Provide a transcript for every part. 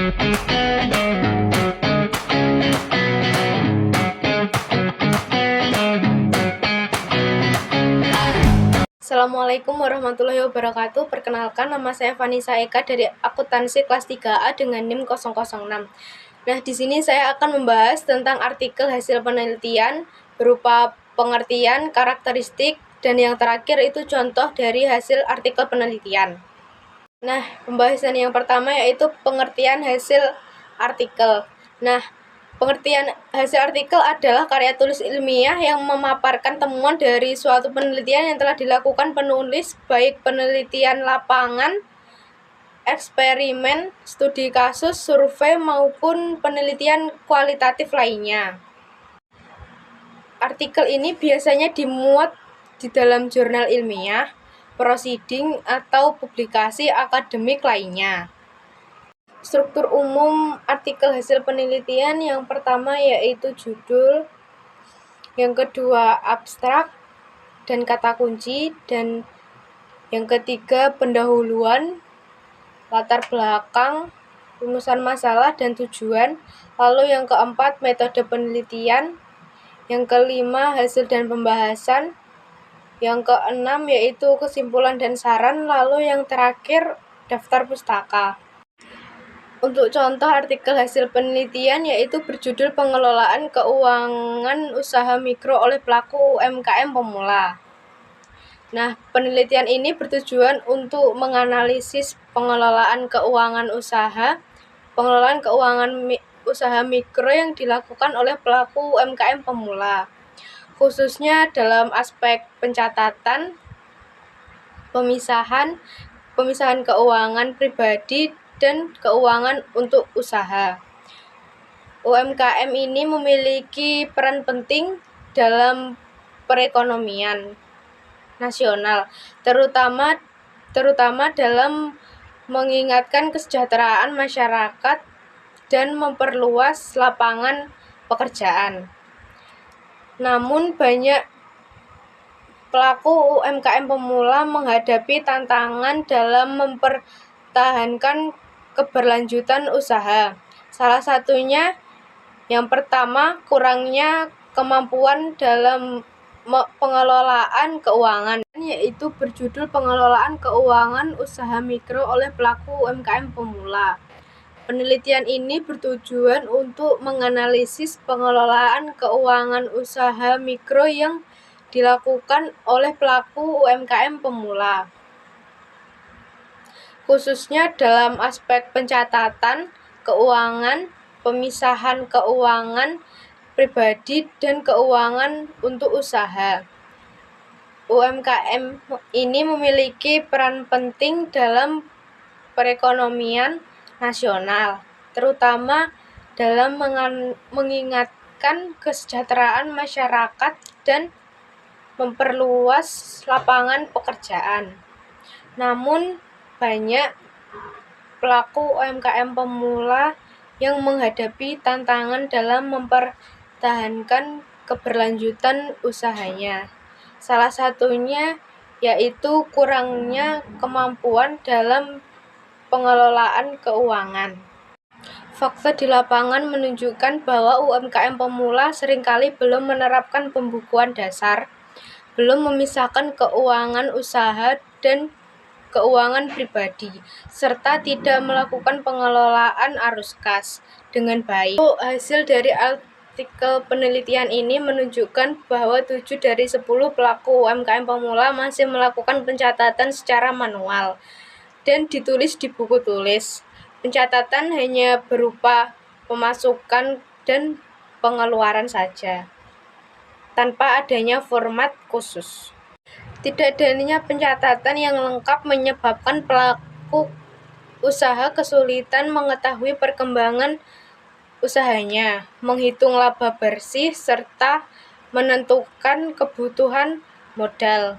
Assalamualaikum warahmatullahi wabarakatuh. Perkenalkan, nama saya Vanessa Eka dari Akuntansi kelas 3A dengan NIM 006. Nah, di sini saya akan membahas tentang artikel hasil penelitian berupa pengertian, karakteristik, dan yang terakhir itu contoh dari hasil artikel penelitian. Nah, pembahasan yang pertama yaitu pengertian hasil artikel. Nah, pengertian hasil artikel adalah karya tulis ilmiah yang memaparkan temuan dari suatu penelitian yang telah dilakukan penulis, baik penelitian lapangan, eksperimen, studi kasus, survei, maupun penelitian kualitatif lainnya. Artikel ini biasanya dimuat di dalam jurnal ilmiah, proceeding, atau publikasi akademik lainnya. Struktur umum artikel hasil penelitian yang pertama yaitu judul, yang kedua abstrak dan kata kunci, dan yang ketiga pendahuluan, latar belakang, rumusan masalah dan tujuan, lalu yang keempat metode penelitian, yang kelima hasil dan pembahasan, yang keenam yaitu kesimpulan dan saran, lalu yang terakhir daftar pustaka. Untuk contoh artikel hasil penelitian yaitu berjudul Pengelolaan Keuangan Usaha Mikro oleh Pelaku UMKM Pemula. Nah, penelitian ini bertujuan untuk menganalisis pengelolaan keuangan usaha usaha mikro yang dilakukan oleh pelaku UMKM pemula, khususnya dalam aspek pencatatan, pemisahan keuangan pribadi dan keuangan untuk usaha. UMKM ini memiliki peran penting dalam perekonomian nasional, terutama dalam meningkatkan kesejahteraan masyarakat dan memperluas lapangan pekerjaan. Namun banyak pelaku UMKM pemula menghadapi tantangan dalam mempertahankan keberlanjutan usaha. Salah satunya yang pertama, kurangnya kemampuan dalam pengelolaan keuangan, yaitu berjudul Pengelolaan Keuangan Usaha Mikro oleh Pelaku UMKM Pemula. Penelitian ini bertujuan untuk menganalisis pengelolaan keuangan usaha mikro yang dilakukan oleh pelaku UMKM pemula, khususnya dalam aspek pencatatan keuangan, pemisahan keuangan pribadi, dan keuangan untuk usaha. UMKM ini memiliki peran penting dalam perekonomian nasional, terutama dalam meningkatkan kesejahteraan masyarakat dan memperluas lapangan pekerjaan. Namun banyak pelaku UMKM pemula yang menghadapi tantangan dalam mempertahankan keberlanjutan usahanya. Salah satunya yaitu kurangnya kemampuan dalam pengelolaan keuangan. Fakta di lapangan menunjukkan bahwa UMKM pemula seringkali belum menerapkan pembukuan dasar, belum memisahkan keuangan usaha dan keuangan pribadi, serta tidak melakukan pengelolaan arus kas dengan baik. Hasil dari artikel penelitian ini menunjukkan bahwa 7 dari 10 pelaku UMKM pemula masih melakukan pencatatan secara manual dan ditulis di buku tulis. Pencatatan hanya berupa pemasukan dan pengeluaran saja, tanpa adanya format khusus. Tidak adanya pencatatan yang lengkap menyebabkan pelaku usaha kesulitan mengetahui perkembangan usahanya, menghitung laba bersih, serta menentukan kebutuhan modal.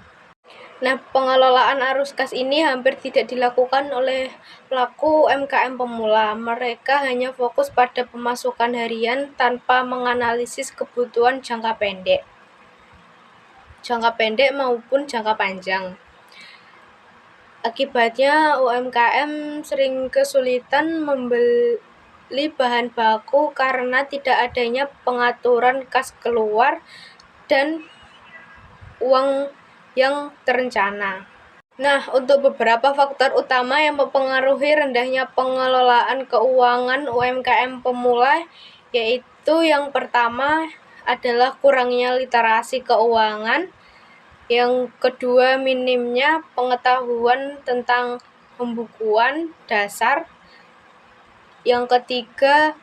Nah, pengelolaan arus kas ini hampir tidak dilakukan oleh pelaku UMKM pemula. Mereka hanya fokus pada pemasukan harian tanpa menganalisis kebutuhan jangka pendek maupun jangka panjang. Akibatnya UMKM sering kesulitan beli bahan baku karena tidak adanya pengaturan kas keluar dan uang yang terencana. Nah, untuk beberapa faktor utama yang mempengaruhi rendahnya pengelolaan keuangan UMKM pemula, yaitu yang pertama adalah kurangnya literasi keuangan, yang kedua minimnya pengetahuan tentang pembukuan dasar, yang ketiga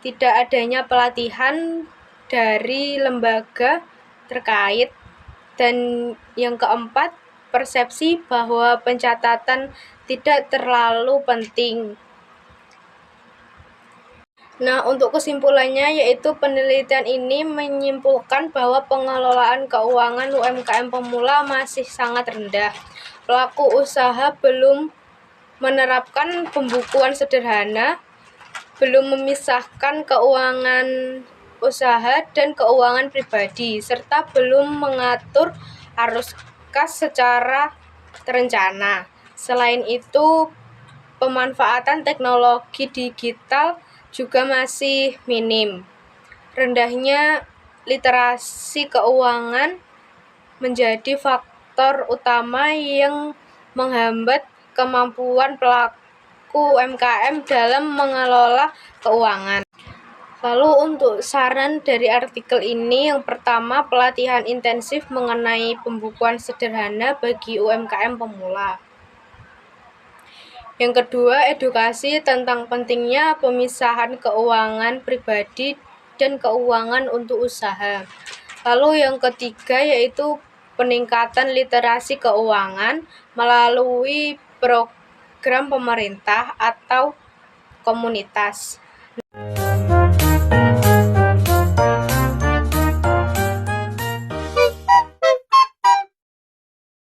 tidak adanya pelatihan dari lembaga terkait, dan yang keempat persepsi bahwa pencatatan tidak terlalu penting. Nah, untuk kesimpulannya yaitu penelitian ini menyimpulkan bahwa pengelolaan keuangan UMKM pemula masih sangat rendah. Pelaku usaha belum menerapkan pembukuan sederhana, belum memisahkan keuangan usaha dan keuangan pribadi, serta belum mengatur arus kas secara terencana. Selain itu, pemanfaatan teknologi digital juga masih minim. Rendahnya literasi keuangan menjadi faktor utama yang menghambat kemampuan pelaku UMKM dalam mengelola keuangan. Lalu untuk saran dari artikel ini, yang pertama pelatihan intensif mengenai pembukuan sederhana bagi UMKM pemula. Yang kedua, edukasi tentang pentingnya pemisahan keuangan pribadi dan keuangan untuk usaha. Lalu yang ketiga yaitu peningkatan literasi keuangan melalui program pemerintah atau komunitas.